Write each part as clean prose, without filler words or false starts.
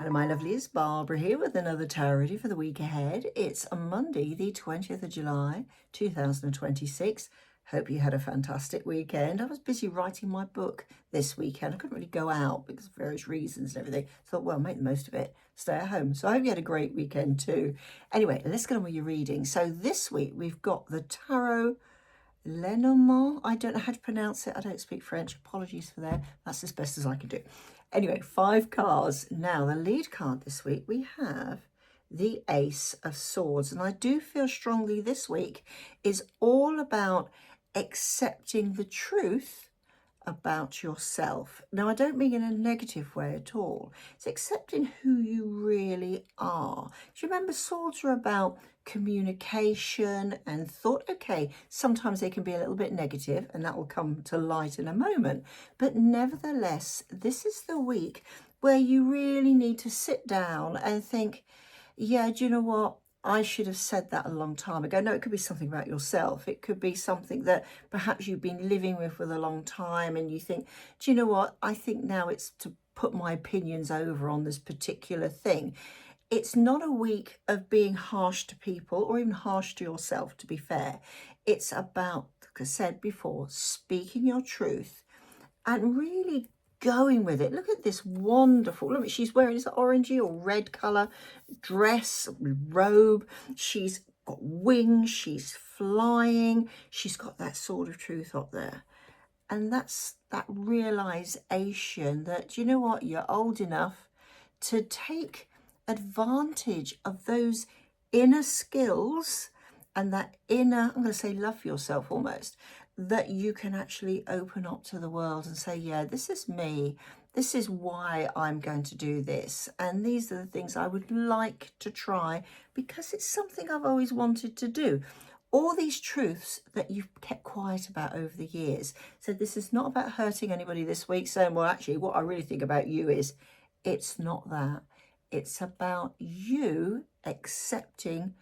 Hello, my lovelies. Barbara here with another tarot reading for the week ahead. It's a Monday, the 20th of July, 2026. Hope you had a fantastic weekend. I was busy writing my book this weekend. I couldn't really go out because of various reasons and everything. Thought, well, make the most of it. Stay at home. So I hope you had a great weekend too. Anyway, let's get on with your reading. So this week we've got the Tarot Lenormand. I don't know how to pronounce it. I don't speak French. Apologies for that. That's as best as I can do. Anyway, 5 cards. Now, the lead card this week, we have the Ace of Swords. And I do feel strongly this week is all about accepting the truth about yourself. Now, I don't mean in a negative way at all. It's accepting who you really are. Do you remember swords are about communication and thought? Okay, sometimes they can be a little bit negative and that will come to light in a moment. But nevertheless, this is the week where you really need to sit down and think, yeah, do you know what? I should have said that a long time ago. No, it could be something about yourself. It could be something that perhaps you've been living with for a long time and you think, do you know what? I think now it's to put my opinions over on this particular thing. It's not a week of being harsh to people or even harsh to yourself, to be fair. It's about, like I said before, speaking your truth and really going with it. Look at this wonderful, look, she's wearing this orangey or red colour dress, robe. She's got wings, she's flying, she's got that sword of truth up there. And that's that realization that, you know what, you're old enough to take advantage of those inner skills and that inner, I'm going to say love for yourself almost, that you can actually open up to the world and say, yeah, this is me. This is why I'm going to do this. And these are the things I would like to try because it's something I've always wanted to do. All these truths that you've kept quiet about over the years. So this is not about hurting anybody this week, saying, well, actually, what I really think about you is, it's not that. It's about you accepting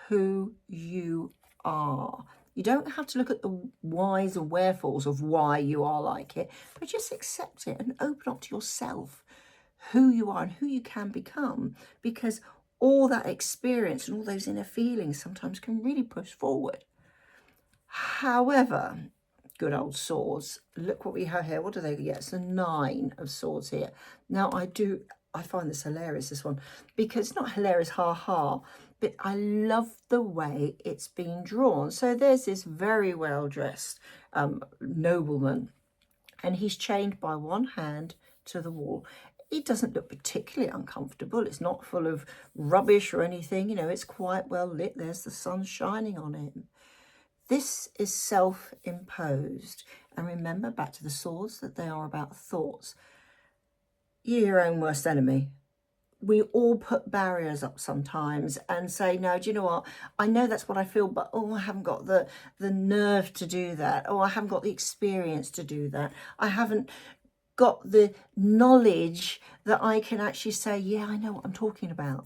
who you are. You don't have to look at the whys or wherefores of why you are like it, but just accept it and open up to yourself who you are and who you can become, because all that experience and all those inner feelings sometimes can really push forward. However, good old swords, look what we have here. What do they get? It's a 9 of swords here. Now, I find this hilarious, this one, because it's not hilarious, ha, but I love the way it's been drawn. So there's this very well-dressed nobleman, and he's chained by one hand to the wall. He doesn't look particularly uncomfortable. It's not full of rubbish or anything. You know, it's quite well lit. There's the sun shining on him. This is self-imposed. And remember, back to the swords, that they are about thoughts. You're your own worst enemy. We all put barriers up sometimes and say, no, do you know what? I know that's what I feel, but oh, I haven't got the nerve to do that. Oh, I haven't got the experience to do that. I haven't got the knowledge that I can actually say, yeah, I know what I'm talking about.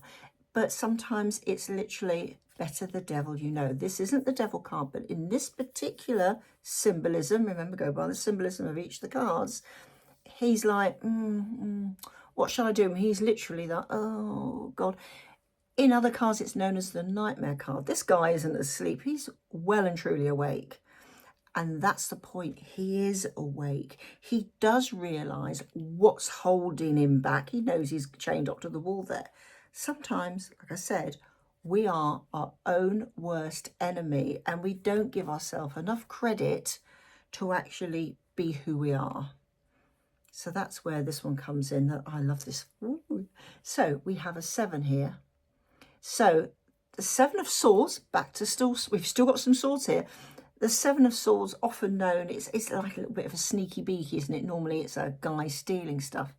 But sometimes it's literally better the devil you know. This isn't the devil card, but in this particular symbolism, remember, go by the symbolism of each of the cards, he's like, what shall I do? And he's literally like, oh, God. In other cards, it's known as the nightmare card. This guy isn't asleep. He's well and truly awake. And that's the point. He is awake. He does realise what's holding him back. He knows he's chained up to the wall there. Sometimes, like I said, we are our own worst enemy and we don't give ourselves enough credit to actually be who we are. So that's where this one comes in. That I love this. Ooh. So we have a 7 here. So the 7 of swords, back to still, we've still got some swords here. The 7 of swords, often known, it's like a little bit of a sneaky beaky, isn't it? Normally it's a guy stealing stuff.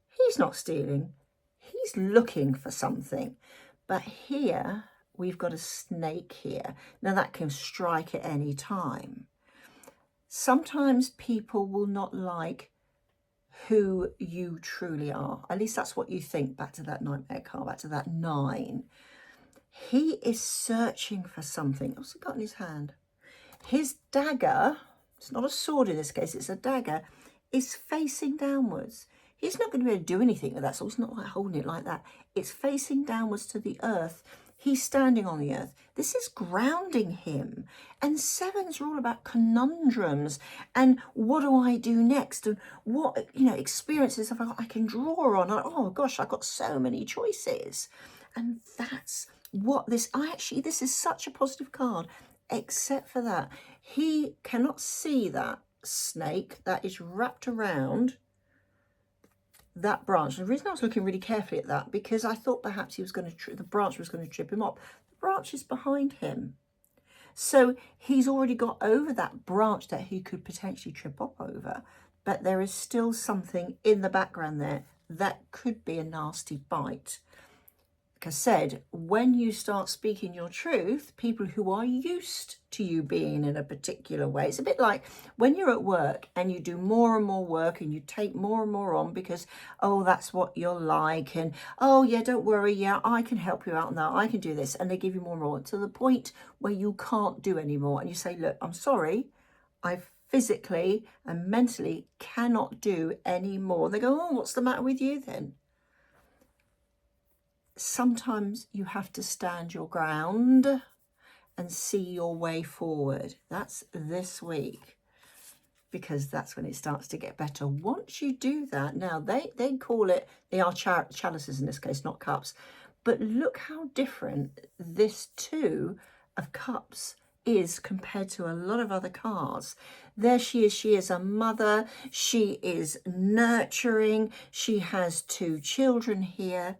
He's not stealing. He's looking for something. But here we've got a snake here. Now that can strike at any time. Sometimes people will not like who you truly are. At least that's what you think. Back to that nightmare card, back to that 9. He is searching for something. What's he got in his hand? His dagger, it's not a sword in this case, it's a dagger, is facing downwards. He's not going to be able to do anything with that, so it's not like holding it like that. It's facing downwards to the earth. He's standing on the earth. This is grounding him. And sevens are all about conundrums and what do I do next, and what, experiences have I can draw on. Oh gosh, I've got so many choices. And that's what this is such a positive card, except for that. He cannot see that snake that is wrapped around that branch. The reason I was looking really carefully at that, because I thought perhaps he was going to the branch was going to trip him up. The branch is behind him, so he's already got over that branch that he could potentially trip up over, but there is still something in the background there that could be a nasty bite. Like I said, when you start speaking your truth, people who are used to you being in a particular way, it's a bit like when you're at work and you do more and more work and you take more and more on because, oh, that's what you're like. And, oh, yeah, don't worry. Yeah, I can help you out now. I can do this. And they give you more and more to the point where you can't do anymore. And you say, look, I'm sorry. I physically and mentally cannot do any more. And they go, oh, what's the matter with you then? Sometimes you have to stand your ground and see your way forward. That's this week, because that's when it starts to get better. Once you do that, now they call it, they are chalices in this case, not cups. But look how different this two of cups is compared to a lot of other cards. There she is a mother. She is nurturing. She has two children here.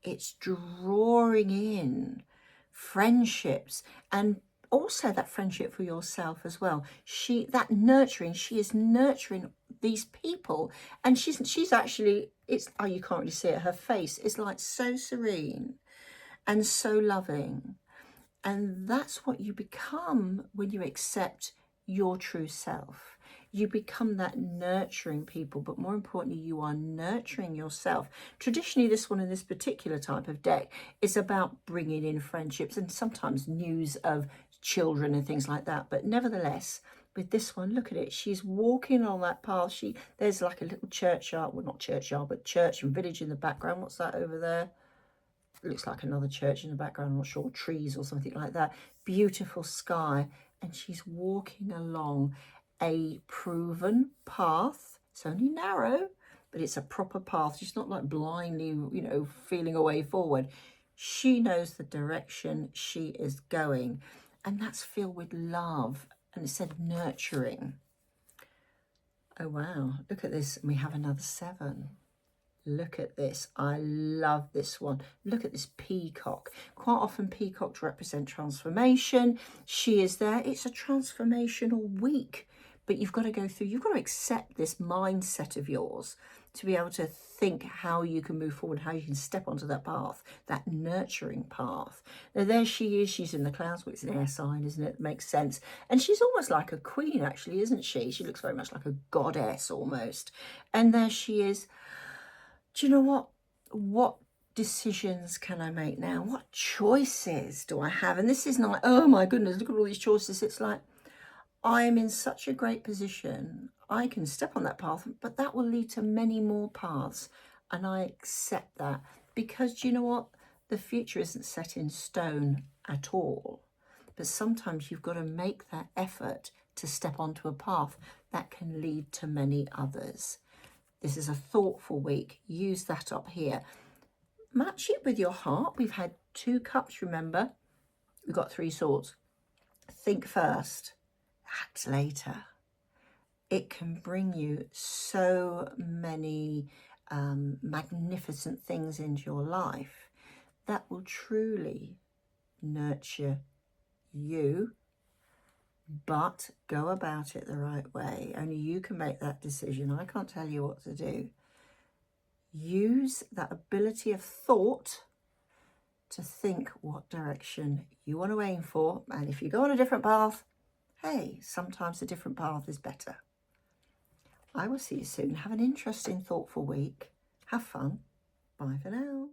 It's drawing in friendships, and also that friendship for yourself as well. She is nurturing these people, and she's actually, it's, oh, you can't really see it, her face is like so serene and so loving. And that's what you become when you accept your true self. You become that nurturing people, but more importantly, you are nurturing yourself. Traditionally, this one in this particular type of deck is about bringing in friendships and sometimes news of children and things like that. But nevertheless, with this one, look at it. She's walking on that path. There's like a little churchyard, well, not churchyard, but church and village in the background. What's that over there? It looks like another church in the background. I'm not sure, trees or something like that. Beautiful sky. And she's walking along a proven path. It's only narrow, but it's a proper path. She's not like blindly, feeling a way forward. She knows the direction she is going, and that's filled with love. And it said nurturing. Oh, wow. Look at this. And we have another 7. Look at this. I love this one. Look at this peacock. Quite often peacocks represent transformation. She is there. It's a transformational week. But you've got to go through, you've got to accept this mindset of yours to be able to think how you can move forward, how you can step onto that path, that nurturing path. Now there she is, she's in the clouds, well, it's an air sign, isn't it? It makes sense. And she's almost like a queen, actually, isn't she? She looks very much like a goddess almost. And there she is. Do you know what? What decisions can I make now? What choices do I have? And this is not, oh my goodness, look at all these choices. It's like, I am in such a great position. I can step on that path, but that will lead to many more paths. And I accept that, because do you know what? The future isn't set in stone at all. But sometimes you've got to make that effort to step onto a path that can lead to many others. This is a thoughtful week. Use that up here. Match it with your heart. We've had 2 cups, remember? We've got 3 swords. Think first. Act later. It can bring you so many magnificent things into your life that will truly nurture you, but go about it the right way. Only you can make that decision. I can't tell you what to do. Use that ability of thought to think what direction you want to aim for. And if you go on a different path, hey, sometimes a different path is better. I will see you soon. Have an interesting, thoughtful week. Have fun. Bye for now.